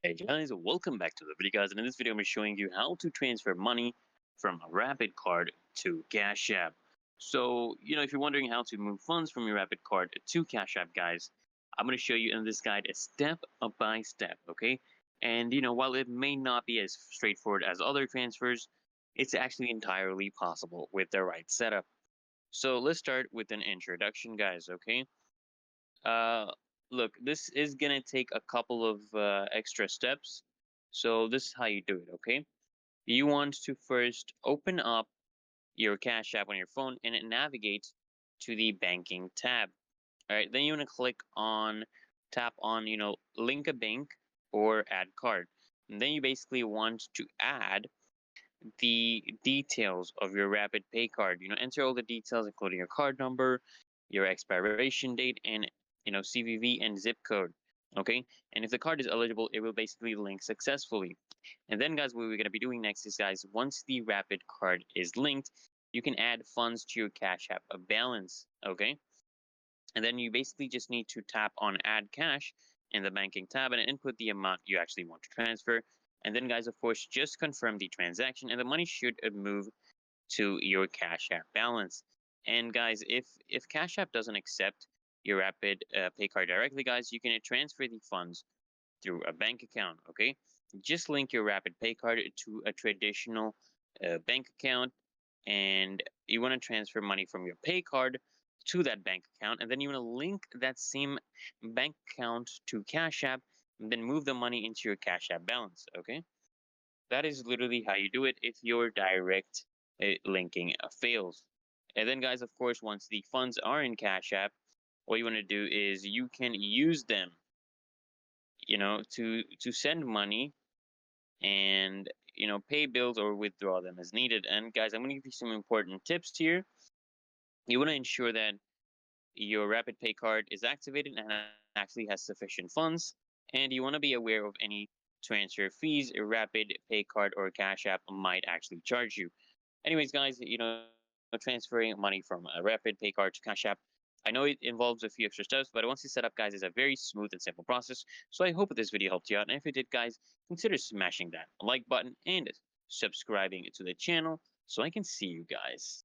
Hey guys, welcome back to the video guys, and in this video I'm showing you how to transfer money from a Rapid card to Cash App. So, if you're wondering how to move funds from your Rapid card to Cash App, guys, I'm going to show you in this guide a step by step, okay? And while it may not be as straightforward as other transfers, it's actually entirely possible with the right setup. So, let's start with an introduction, guys, okay? Uh, Look, this is gonna take a couple of extra steps. So this is how you do it, okay? You want to first open up your Cash App on your phone and it navigates to the banking tab. All right, then you want to tap on, link a bank or add card. And then you basically want to add the details of your Rapid Pay card. Enter all the details, including your card number, your expiration date, and CVV and zip code. Okay, and if the card is eligible, it will basically link successfully. And then, guys, what we're gonna be doing next is, guys, once the Rapid card is linked, you can add funds to your Cash App balance. Okay, and then you basically just need to tap on Add Cash in the banking tab and input the amount you actually want to transfer. And then, guys, of course, just confirm the transaction, and the money should move to your Cash App balance. And guys, if Cash App doesn't accept your Rapid Pay card directly, guys, you can transfer the funds through a bank account. Okay, just link your Rapid Pay card to a traditional bank account, and you want to transfer money from your Pay card to that bank account, and then you want to link that same bank account to Cash App, and then move the money into your Cash App balance. Okay, that is literally how you do it if your direct linking fails. And then, guys, of course, once the funds are in Cash App, what you want to do is you can use them, to send money and pay bills or withdraw them as needed. And guys, I'm going to give you some important tips here. You want to ensure that your Rapid Pay card is activated and actually has sufficient funds, and you want to be aware of any transfer fees a Rapid Pay card or Cash App might actually charge you. Anyways, guys, transferring money from a Rapid Pay card to Cash App, I know it involves a few extra steps, but once you set up, guys, it's a very smooth and simple process. So I hope this video helped you out, and if it did, guys, consider smashing that like button and subscribing to the channel so I can see you guys.